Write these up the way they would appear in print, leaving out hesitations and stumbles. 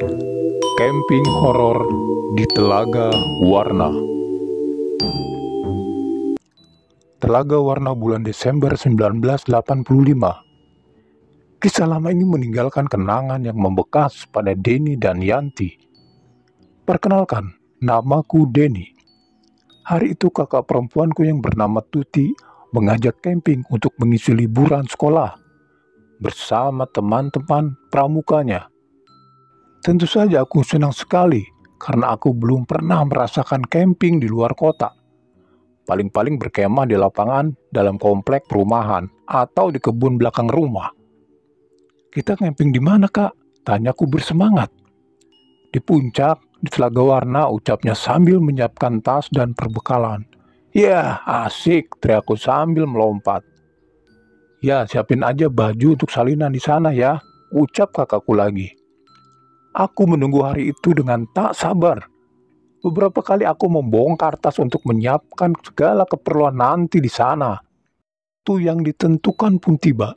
Camping horor di Telaga Warna. Telaga Warna bulan Desember 1985. Kisah lama ini meninggalkan kenangan yang membekas pada Denny dan Yanti. Perkenalkan, namaku Denny. Hari itu kakak perempuanku yang bernama Tuti mengajak camping untuk mengisi liburan sekolah bersama teman-teman pramukanya. Tentu saja aku senang sekali karena aku belum pernah merasakan camping di luar kota. Paling-paling berkemah di lapangan dalam komplek perumahan atau di kebun belakang rumah. Kita camping di mana, Kak? Tanyaku bersemangat. Di puncak, di Telaga Warna, ucapnya sambil menyiapkan tas dan perbekalan. Ya, asik, teriakku sambil melompat. Ya, siapin aja baju untuk salinan di sana ya, ucap kakakku lagi. Aku menunggu hari itu dengan tak sabar. Beberapa kali aku membongkar tas untuk menyiapkan segala keperluan nanti di sana. Waktu yang ditentukan pun tiba.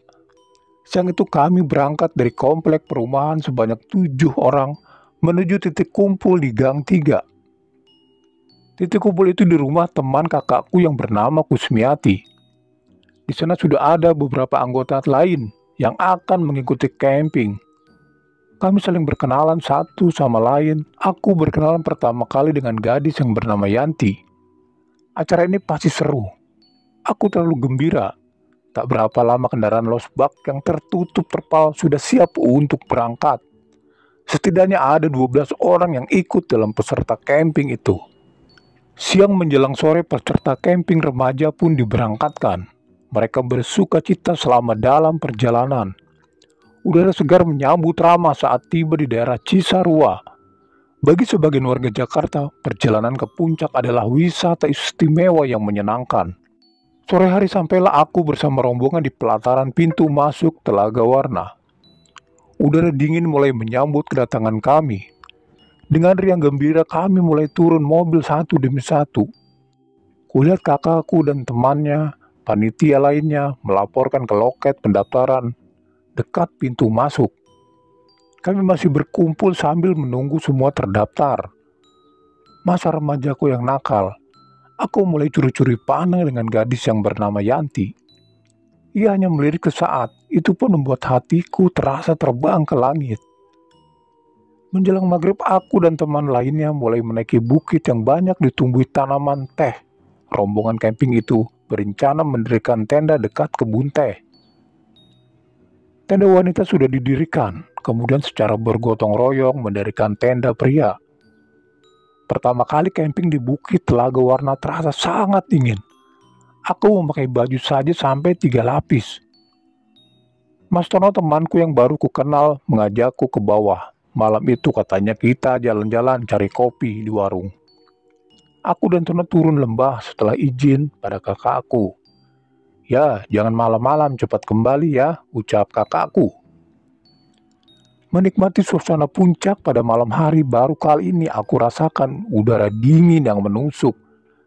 Siang itu kami berangkat dari komplek perumahan sebanyak 7 orang menuju titik kumpul di Gang 3. Titik kumpul itu di rumah teman kakakku yang bernama Kusmiati. Di sana sudah ada beberapa anggota lain yang akan mengikuti camping. Kami saling berkenalan satu sama lain. Aku berkenalan pertama kali dengan gadis yang bernama Yanti. Acara ini pasti seru. Aku terlalu gembira. Tak berapa lama kendaraan losbak yang tertutup terpal sudah siap untuk berangkat. Setidaknya ada 12 orang yang ikut dalam peserta camping itu. Siang menjelang sore peserta camping remaja pun diberangkatkan. Mereka bersuka cita selama dalam perjalanan. Udara segar menyambut ramah saat tiba di daerah Cisarua. Bagi sebagian warga Jakarta, perjalanan ke puncak adalah wisata istimewa yang menyenangkan. Sore hari sampailah aku bersama rombongan di pelataran pintu masuk Telaga Warna. Udara dingin mulai menyambut kedatangan kami. Dengan riang gembira kami mulai turun mobil satu demi satu. Kulihat kakakku dan temannya, panitia lainnya melaporkan ke loket pendaftaran dekat pintu masuk. Kami masih berkumpul sambil menunggu semua terdaftar. Masa remajaku yang nakal, aku mulai curi-curi pandang dengan gadis yang bernama Yanti. Ia hanya melirik sesaat, itu pun membuat hatiku terasa terbang ke langit. Menjelang maghrib aku dan teman lainnya mulai menaiki bukit yang banyak ditumbuhi tanaman teh. Rombongan camping itu berencana mendirikan tenda dekat kebun teh. Tenda wanita sudah didirikan, kemudian secara bergotong royong mendirikan tenda pria. Pertama kali camping di Bukit Telaga Warna terasa sangat dingin. Aku memakai baju saja sampai 3 lapis. Mas Tono temanku yang baru kukenal mengajakku ke bawah. Malam itu katanya kita jalan-jalan cari kopi di warung. Aku dan Tono turun lembah setelah izin pada kakakku. Ya, jangan malam-malam, cepat kembali ya, ucap kakakku. Menikmati suasana puncak pada malam hari baru kali ini aku rasakan udara dingin yang menusuk.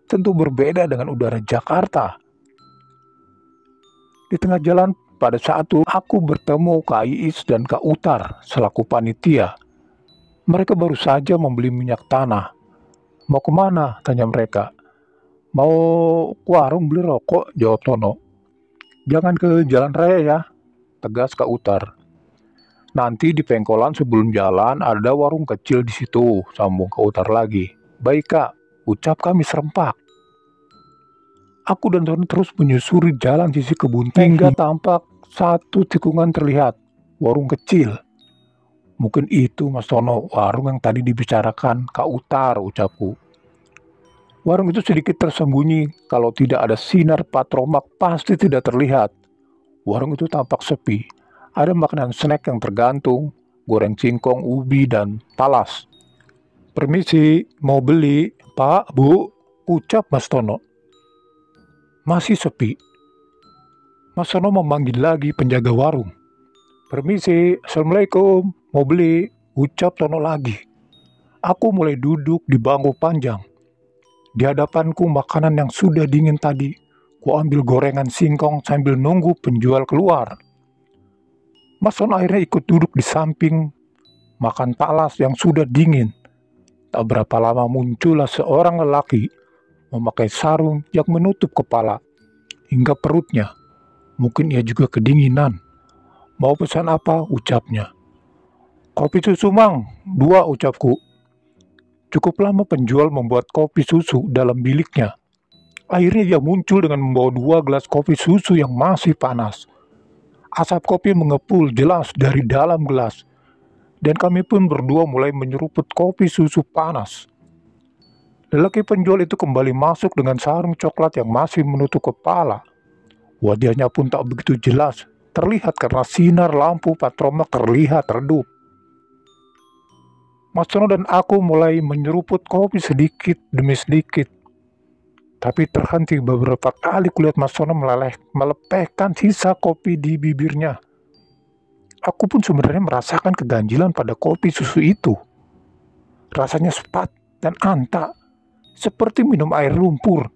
Tentu berbeda dengan udara Jakarta. Di tengah jalan pada saat itu aku bertemu Kak Iis dan Kak Utar selaku panitia. Mereka baru saja membeli minyak tanah. Mau kemana? Tanya mereka. Mau ke warung beli rokok, jawab Tono. Jangan ke jalan raya ya, tegas Kak Utar. Nanti di pengkolan sebelum jalan ada warung kecil di situ, sambung Kak Utar lagi. Baik Kak, ucap kami serempak. Aku dan Tony terus menyusuri jalan sisi kebun teh hingga tampak satu tikungan terlihat, warung kecil. Mungkin itu Mas Tono, warung yang tadi dibicarakan Kak Utar, ucapku. Warung itu sedikit tersembunyi, kalau tidak ada sinar patromak pasti tidak terlihat. Warung itu tampak sepi, ada makanan snack yang tergantung, goreng singkong, ubi, dan talas. Permisi, mau beli, Pak, Bu, ucap Mas Tono. Masih sepi. Mas Tono memanggil lagi penjaga warung. Permisi, Assalamualaikum, mau beli, ucap Tono lagi. Aku mulai duduk di bangku panjang. Di hadapanku makanan yang sudah dingin tadi. Ku ambil gorengan singkong sambil nunggu penjual keluar. Mas Tono akhirnya ikut duduk di samping makan talas yang sudah dingin. Tak berapa lama muncullah seorang lelaki memakai sarung yang menutup kepala hingga perutnya. Mungkin ia juga kedinginan. Mau pesan apa? Ucapnya. Kopi susu mang, 2 ucapku. Cukup lama penjual membuat kopi susu dalam biliknya. Akhirnya ia muncul dengan membawa 2 gelas kopi susu yang masih panas. Asap kopi mengepul jelas dari dalam gelas. Dan kami pun berdua mulai menyeruput kopi susu panas. Lelaki penjual itu kembali masuk dengan sarung coklat yang masih menutup kepala. Wajahnya pun tak begitu jelas, terlihat karena sinar lampu patromak terlihat redup. Mas Tono dan aku mulai menyeruput kopi sedikit demi sedikit. Tapi terhenti beberapa kali kulihat Mas Tono melepehkan sisa kopi di bibirnya. Aku pun sebenarnya merasakan keganjilan pada kopi susu itu. Rasanya sepat dan anta, seperti minum air lumpur.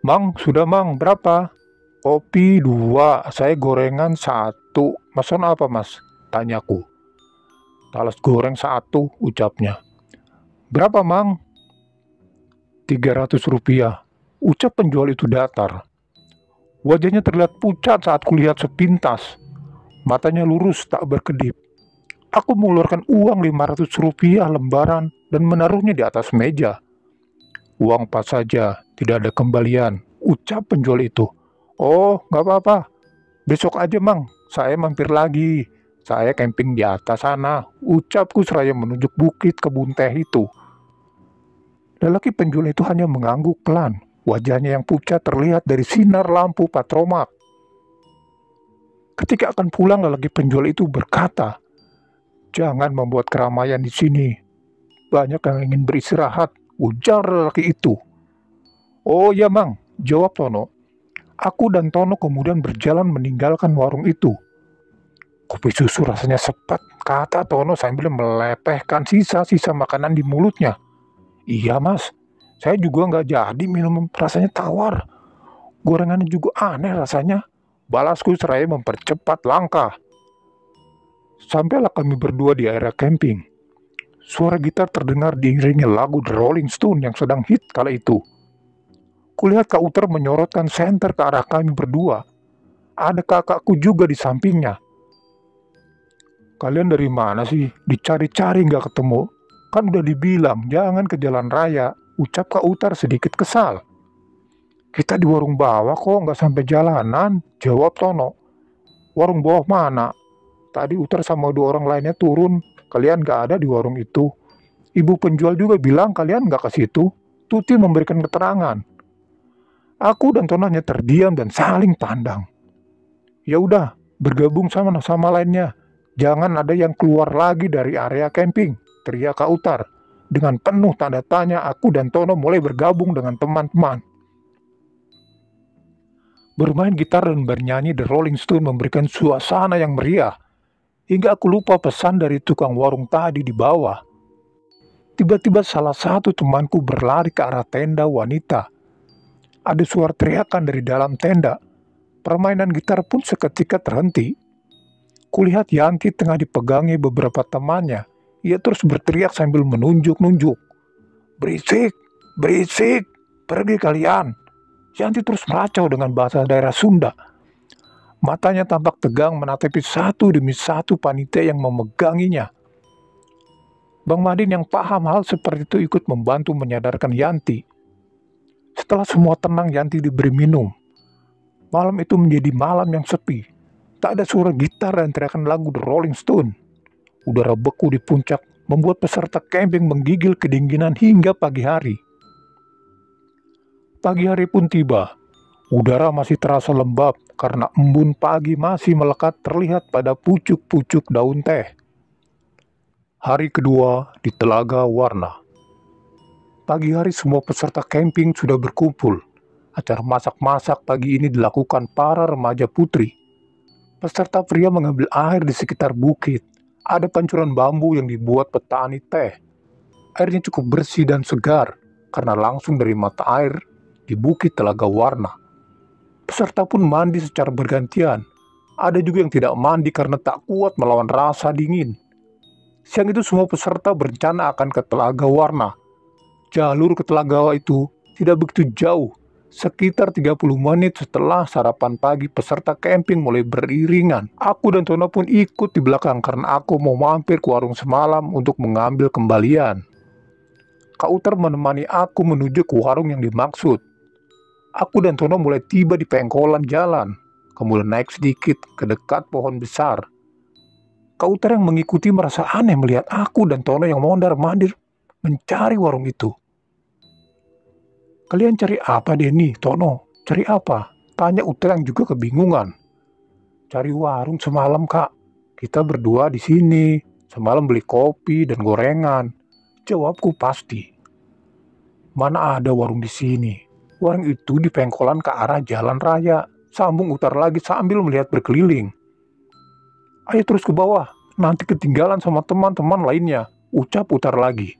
Mang, sudah mang, berapa? Kopi 2, saya gorengan 1. Mas Tono apa mas? Tanyaku. Talas goreng 1, ucapnya. Berapa mang? 300 rupiah, ucap penjual itu datar. Wajahnya terlihat pucat saat kulihat sepintas. Matanya lurus tak berkedip. Aku mengeluarkan uang 500 rupiah lembaran dan menaruhnya di atas meja. Uang pas saja, tidak ada kembalian, ucap penjual itu. Oh, nggak apa-apa. Besok aja mang, saya mampir lagi. Saya camping di atas sana, ucapku seraya menunjuk bukit kebun teh itu. Lelaki penjual itu hanya mengangguk pelan. Wajahnya yang pucat terlihat dari sinar lampu patromak. Ketika akan pulang, lelaki penjual itu berkata, "Jangan membuat keramaian di sini. Banyak yang ingin beristirahat," ujar lelaki itu. "Oh ya mang," jawab Tono. Aku dan Tono kemudian berjalan meninggalkan warung itu. Kopi susu rasanya sepet, kata Tono sambil melepehkan sisa-sisa makanan di mulutnya. Iya mas, saya juga nggak jadi minum, rasanya tawar. Gorengannya juga aneh rasanya. Balasku seraya mempercepat langkah. Sampailah kami berdua di area camping. Suara gitar terdengar diiringi lagu The Rolling Stone yang sedang hit kala itu. Kulihat Kak Uter menyorotkan senter ke arah kami berdua. Ada kakakku juga di sampingnya. Kalian dari mana sih? Dicari-cari nggak ketemu. Kan udah dibilang jangan ke jalan raya, ucap Kak Utar sedikit kesal. Kita di warung bawah kok, nggak sampai jalanan, jawab Tono. Warung bawah mana? Tadi Utar sama 2 orang lainnya turun, kalian nggak ada di warung itu. Ibu penjual juga bilang kalian nggak ke situ. Tuti memberikan keterangan. Aku dan Tono hanya terdiam dan saling pandang. Ya udah, bergabung sama lainnya. Jangan ada yang keluar lagi dari area camping, teriak Kak Utar. Dengan penuh tanda tanya, aku dan Tono mulai bergabung dengan teman-teman. Bermain gitar dan bernyanyi The Rolling Stone memberikan suasana yang meriah. Hingga aku lupa pesan dari tukang warung tadi di bawah. Tiba-tiba salah satu temanku berlari ke arah tenda wanita. Ada suara teriakan dari dalam tenda. Permainan gitar pun seketika terhenti. Kulihat Yanti tengah dipegangi beberapa temannya. Ia terus berteriak sambil menunjuk-nunjuk. Berisik, berisik, pergi kalian. Yanti terus meracau dengan bahasa daerah Sunda. Matanya tampak tegang menatapi satu demi satu panitia yang memeganginya. Bang Madin yang paham hal seperti itu ikut membantu menyadarkan Yanti. Setelah semua tenang, Yanti diberi minum. Malam itu menjadi malam yang sepi. Tak ada suara gitar dan teriakan lagu The Rolling Stone. Udara beku di puncak membuat peserta camping menggigil kedinginan hingga pagi hari. Pagi hari pun tiba. Udara masih terasa lembab karena embun pagi masih melekat terlihat pada pucuk-pucuk daun teh. Hari kedua di Telaga Warna. Pagi hari semua peserta camping sudah berkumpul. Acara masak-masak pagi ini dilakukan para remaja putri. Peserta pria mengambil air di sekitar bukit. Ada pancuran bambu yang dibuat petani teh. Airnya cukup bersih dan segar karena langsung dari mata air di Bukit Telaga Warna. Peserta pun mandi secara bergantian. Ada juga yang tidak mandi karena tak kuat melawan rasa dingin. Siang itu semua peserta berencana akan ke Telaga Warna. Jalur ke Telaga itu tidak begitu jauh. Sekitar 30 menit setelah sarapan pagi, peserta camping mulai beriringan. Aku dan Tono pun ikut di belakang karena aku mau mampir ke warung semalam untuk mengambil kembalian. Kak Utar menemani aku menuju ke warung yang dimaksud. Aku dan Tono mulai tiba di pengkolan jalan, kemudian naik sedikit ke dekat pohon besar. Kak Utar yang mengikuti merasa aneh melihat aku dan Tono yang mondar-mandir mencari warung itu. "Kalian cari apa, Denny, Tono? Cari apa?" tanya Utar yang juga kebingungan. "Cari warung semalam, Kak. Kita berdua di sini. Semalam beli kopi dan gorengan," jawabku pasti. "Mana ada warung di sini? Warung itu di pengkolan ke arah jalan raya," sambung Utar lagi sambil melihat berkeliling. "Ayo terus ke bawah, nanti ketinggalan sama teman-teman lainnya," ucap Utar lagi.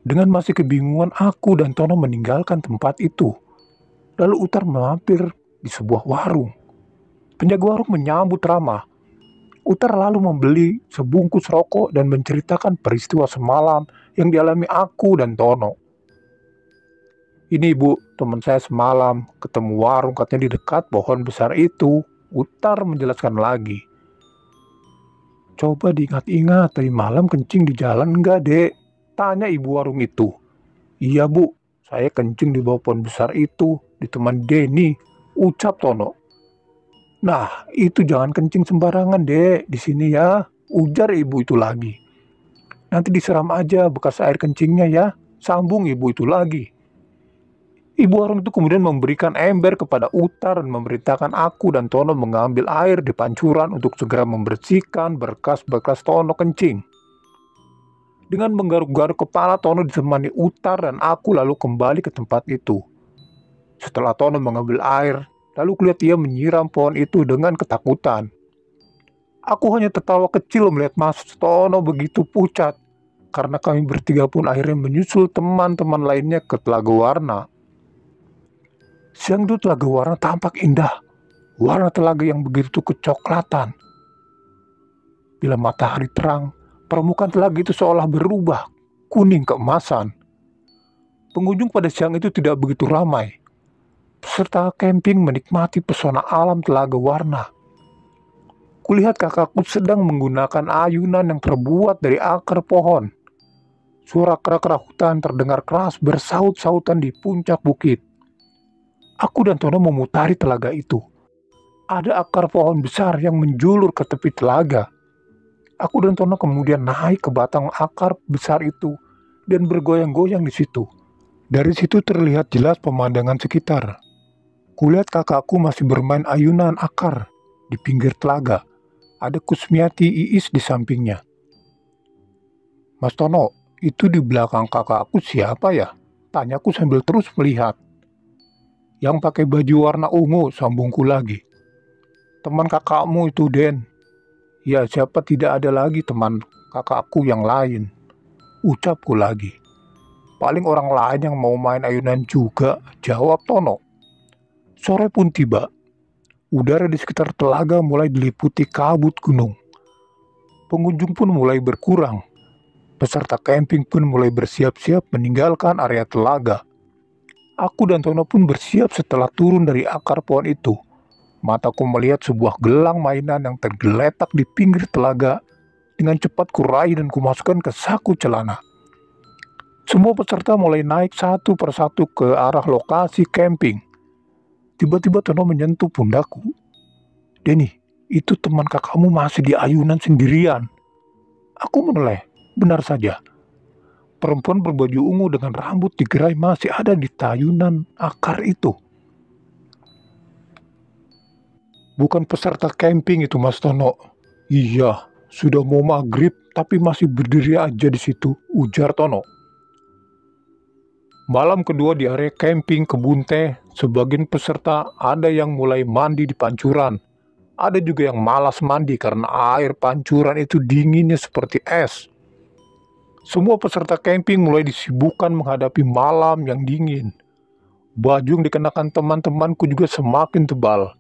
Dengan masih kebingungan, aku dan Tono meninggalkan tempat itu. Lalu Utar mampir di sebuah warung. Penjaga warung menyambut ramah. Utar lalu membeli sebungkus rokok dan menceritakan peristiwa semalam yang dialami aku dan Tono. "Ini, Bu, teman saya semalam ketemu warung katanya di dekat pohon besar itu," Utar menjelaskan lagi. "Coba diingat-ingat, tadi malam kencing di jalan enggak, Dek?" tanya ibu warung itu. "Iya, Bu, saya kencing di bawah pohon besar itu, ditemani Denny," ucap Tono. "Nah, itu jangan kencing sembarangan, Dek, di sini ya," ujar ibu itu lagi. "Nanti disiram aja bekas air kencingnya ya," sambung ibu itu lagi. Ibu warung itu kemudian memberikan ember kepada Utar dan memerintahkan aku dan Tono mengambil air di pancuran untuk segera membersihkan berkas-berkas Tono kencing. Dengan menggaruk-garuk kepala, Tono ditemani Utar dan aku lalu kembali ke tempat itu. Setelah Tono mengambil air, lalu kulihat ia menyiram pohon itu dengan ketakutan. Aku hanya tertawa kecil melihat Mas Tono begitu pucat, karena kami bertiga pun akhirnya menyusul teman-teman lainnya ke Telaga Warna. Siang itu Telaga Warna tampak indah, warna telaga yang begitu kecoklatan. Bila matahari terang, permukaan telaga itu seolah berubah kuning keemasan. Pengunjung pada siang itu tidak begitu ramai. Peserta camping menikmati pesona alam Telaga Warna. Kulihat kakakku sedang menggunakan ayunan yang terbuat dari akar pohon. Suara kera-kera hutan terdengar keras bersaut-sautan di puncak bukit. Aku dan Tono memutari telaga itu. Ada akar pohon besar yang menjulur ke tepi telaga. Aku dan Tono kemudian naik ke batang akar besar itu dan bergoyang-goyang di situ. Dari situ terlihat jelas pemandangan sekitar. Kulihat kakakku masih bermain ayunan akar di pinggir telaga. Ada Kusmiati Iis di sampingnya. "Mas Tono, itu di belakang kakakku siapa ya?" tanyaku sambil terus melihat. "Yang pakai baju warna ungu," sambungku lagi. "Teman kakakmu itu, Den." "Ya, siapa tidak ada lagi teman kakakku yang lain," ucapku lagi. "Paling orang lain yang mau main ayunan juga," jawab Tono. Sore pun tiba. Udara di sekitar telaga mulai diliputi kabut gunung. Pengunjung pun mulai berkurang. Peserta camping pun mulai bersiap-siap meninggalkan area telaga. Aku dan Tono pun bersiap setelah turun dari akar pohon itu. Mataku melihat sebuah gelang mainan yang tergeletak di pinggir telaga. Dengan cepat kuraih dan kumasukkan ke saku celana. Semua peserta mulai naik satu persatu ke arah lokasi camping. Tiba-tiba Tono menyentuh pundakku. "Denny, itu teman kakakmu masih di ayunan sendirian." Aku menoleh. Benar saja. Perempuan berbaju ungu dengan rambut digerai masih ada di ayunan akar itu. "Bukan peserta camping itu, Mas Tono." "Iya, sudah mau maghrib tapi masih berdiri aja di situ," ujar Tono. Malam kedua di area camping Kebun Teh, sebagian peserta ada yang mulai mandi di pancuran. Ada juga yang malas mandi karena air pancuran itu dinginnya seperti es. Semua peserta camping mulai disibukkan menghadapi malam yang dingin. Baju yang dikenakan teman-temanku juga semakin tebal.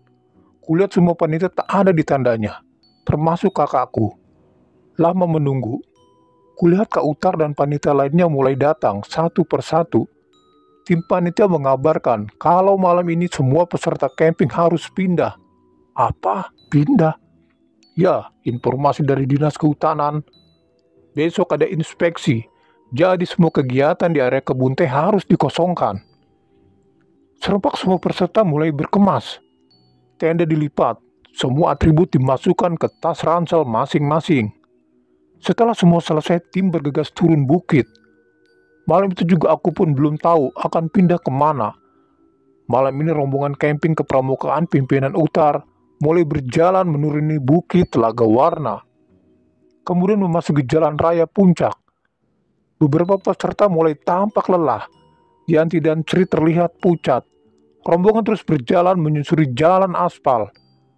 Kulihat semua panitia tak ada di tandanya, termasuk kakakku. Lama menunggu, kulihat Kak Utar dan panitia lainnya mulai datang satu persatu. Tim panitia mengabarkan kalau malam ini semua peserta camping harus pindah. Apa? Pindah? Ya, informasi dari Dinas Kehutanan. Besok ada inspeksi, jadi semua kegiatan di area kebun teh harus dikosongkan. Serempak semua peserta mulai berkemas. Tenda dilipat, semua atribut dimasukkan ke tas ransel masing-masing. Setelah semua selesai, tim bergegas turun bukit. Malam itu juga aku pun belum tahu akan pindah kemana. Malam ini rombongan camping ke pramukaan pimpinan Utar mulai berjalan menuruni bukit Telaga Warna. Kemudian memasuki jalan raya puncak. Beberapa peserta mulai tampak lelah. Yanti dan Sri terlihat pucat. Rombongan terus berjalan menyusuri jalan aspal.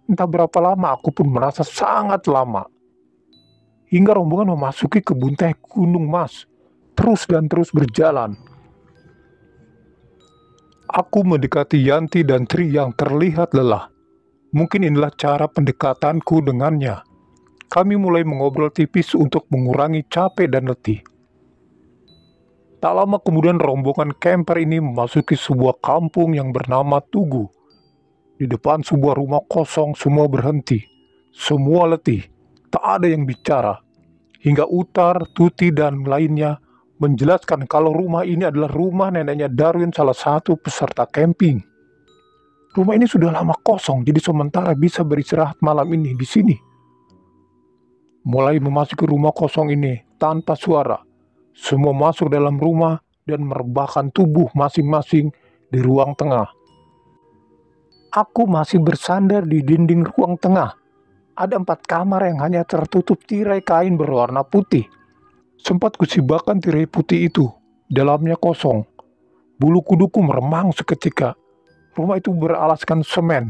Entah berapa lama aku pun merasa sangat lama. Hingga rombongan memasuki kebun teh Gunung Mas. Terus dan terus berjalan. Aku mendekati Yanti dan Sri yang terlihat lelah. Mungkin inilah cara pendekatanku dengannya. Kami mulai mengobrol tipis untuk mengurangi capek dan letih. Tak lama kemudian rombongan camper ini memasuki sebuah kampung yang bernama Tugu. Di depan sebuah rumah kosong semua berhenti. Semua letih, tak ada yang bicara. Hingga Utar, Tuti, dan lainnya menjelaskan kalau rumah ini adalah rumah neneknya Darwin, salah satu peserta camping. Rumah ini sudah lama kosong, jadi sementara bisa beristirahat malam ini di sini. Mulai memasuki rumah kosong ini tanpa suara. Semua masuk dalam rumah dan merebahkan tubuh masing-masing di ruang tengah. Aku masih bersandar di dinding ruang tengah. Ada 4 kamar yang hanya tertutup tirai kain berwarna putih. Sempat kusibakan tirai putih itu, dalamnya kosong. Bulu kuduku meremang seketika. Rumah itu beralaskan semen,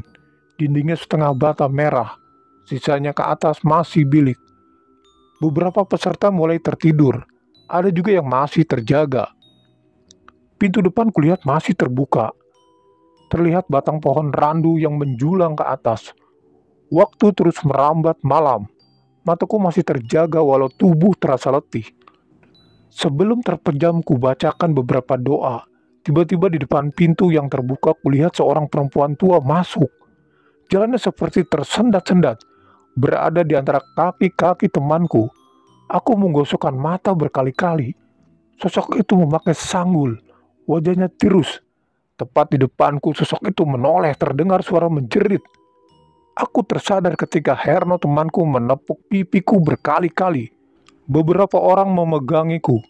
dindingnya setengah bata merah. Sisanya ke atas masih bilik. Beberapa peserta mulai tertidur. Ada juga yang masih terjaga. Pintu depan kulihat masih terbuka. Terlihat batang pohon randu yang menjulang ke atas. Waktu terus merambat malam. Mataku masih terjaga walau tubuh terasa letih. Sebelum terpejam kubacakan beberapa doa. Tiba-tiba di depan pintu yang terbuka kulihat seorang perempuan tua masuk. Jalannya seperti tersendat-sendat. Berada di antara kaki-kaki temanku. Aku menggosokkan mata berkali-kali. Sosok itu memakai sanggul. Wajahnya tirus. Tepat di depanku sosok itu menoleh, terdengar suara menjerit. Aku tersadar ketika Herno temanku menepuk pipiku berkali-kali. Beberapa orang memegangiku.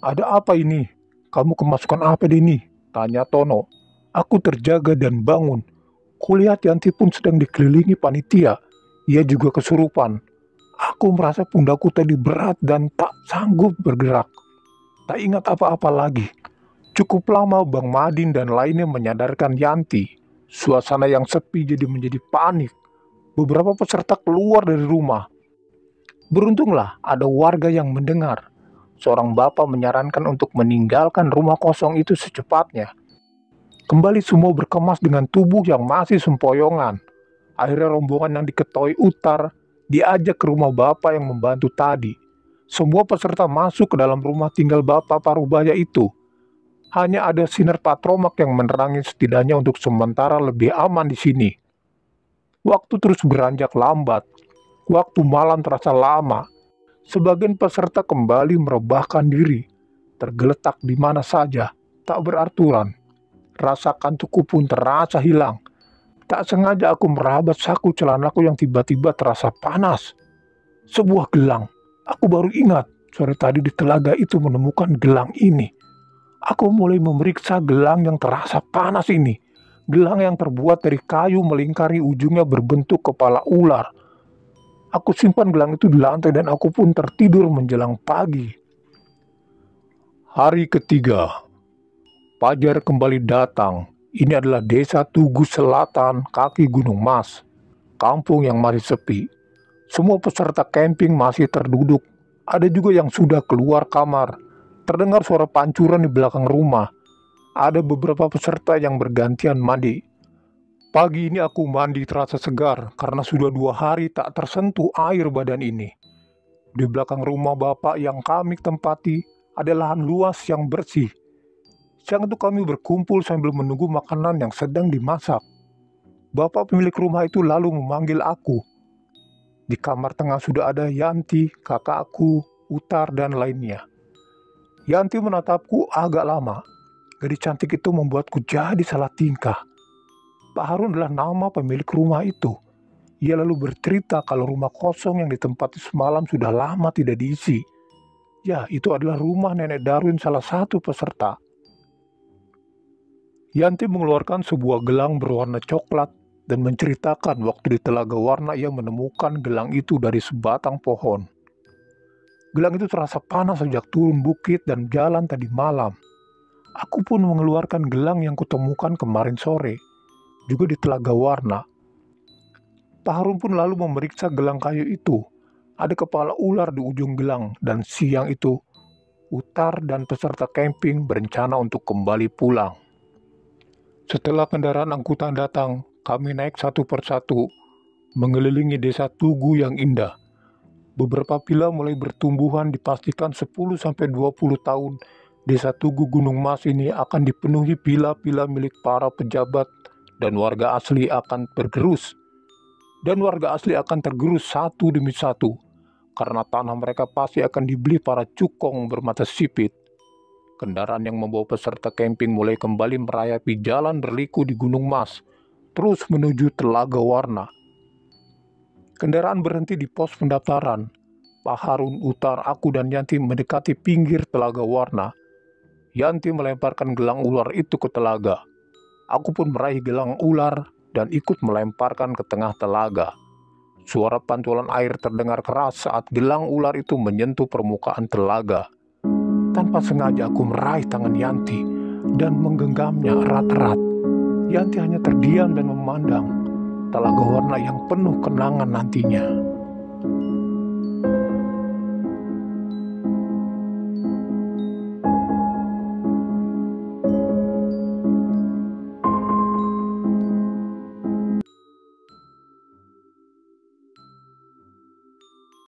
Ada apa ini? Kamu kemasukan apa ini? Tanya Tono. Aku terjaga dan bangun. Kulihat Yanti pun sedang dikelilingi panitia. Ia juga kesurupan. Aku merasa pundakku tadi berat dan tak sanggup bergerak. Tak ingat apa-apa lagi. Cukup lama Bang Madin dan lainnya menyadarkan Yanti. Suasana yang sepi jadi menjadi panik. Beberapa peserta keluar dari rumah. Beruntunglah ada warga yang mendengar. Seorang bapak menyarankan untuk meninggalkan rumah kosong itu secepatnya. Kembali semua berkemas dengan tubuh yang masih sempoyongan. Akhirnya rombongan yang diketahui Utar diajak ke rumah bapak yang membantu tadi. Semua peserta masuk ke dalam rumah tinggal bapak Parubaya itu. Hanya ada sinar patromak yang menerangi setidaknya untuk sementara lebih aman di sini. Waktu terus beranjak lambat. Waktu malam terasa lama. Sebagian peserta kembali merebahkan diri. Tergeletak di mana saja, tak beraturan. Rasa kantukku pun terasa hilang. Tak sengaja aku merabat saku celanaku yang tiba-tiba terasa panas. Sebuah gelang. Aku baru ingat, sore tadi di telaga itu menemukan gelang ini. Aku mulai memeriksa gelang yang terasa panas ini. Gelang yang terbuat dari kayu melingkari ujungnya berbentuk kepala ular. Aku simpan gelang itu di lantai dan aku pun tertidur menjelang pagi. Hari ketiga. Fajar kembali datang. Ini adalah desa Tugu Selatan, kaki Gunung Mas. Kampung yang masih sepi. Semua peserta camping masih terduduk. Ada juga yang sudah keluar kamar. Terdengar suara pancuran di belakang rumah. Ada beberapa peserta yang bergantian mandi. Pagi ini aku mandi terasa segar karena sudah 2 hari tak tersentuh air badan ini. Di belakang rumah Bapak yang kami tempati ada lahan luas yang bersih. Siang itu kami berkumpul sambil menunggu makanan yang sedang dimasak. Bapak pemilik rumah itu lalu memanggil aku. Di kamar tengah sudah ada Yanti, kakakku, Utar, dan lainnya. Yanti menatapku agak lama. Gadis cantik itu membuatku jadi salah tingkah. Pak Harun adalah nama pemilik rumah itu. Ia lalu bercerita kalau rumah kosong yang ditempati semalam sudah lama tidak diisi. Ya, itu adalah rumah nenek Darwin, salah satu peserta. Yanti mengeluarkan sebuah gelang berwarna coklat dan menceritakan waktu di Telaga Warna ia menemukan gelang itu dari sebatang pohon. Gelang itu terasa panas sejak turun bukit dan jalan tadi malam. Aku pun mengeluarkan gelang yang kutemukan kemarin sore, juga di Telaga Warna. Pak Harun pun lalu memeriksa gelang kayu itu. Ada kepala ular di ujung gelang, dan siang itu Utar dan peserta camping berencana untuk kembali pulang. Setelah kendaraan angkutan datang, kami naik satu persatu, mengelilingi desa Tugu yang indah. Beberapa villa mulai bertumbuhan, dipastikan 10-20 tahun. Desa Tugu Gunung Mas ini akan dipenuhi villa-villa milik para pejabat dan warga asli akan bergerus. Dan warga asli akan tergerus satu demi satu, karena tanah mereka pasti akan dibeli para cukong bermata sipit. Kendaraan yang membawa peserta camping mulai kembali merayapi jalan berliku di Gunung Mas, terus menuju Telaga Warna. Kendaraan berhenti di pos pendaftaran. Pak Harun, Utar, aku, dan Yanti mendekati pinggir Telaga Warna. Yanti melemparkan gelang ular itu ke telaga. Aku pun meraih gelang ular dan ikut melemparkan ke tengah telaga. Suara pantulan air terdengar keras saat gelang ular itu menyentuh permukaan telaga. Tanpa sengaja aku meraih tangan Yanti dan menggenggamnya erat-erat. Yanti hanya terdiam dan memandang Telaga Warna yang penuh kenangan nantinya.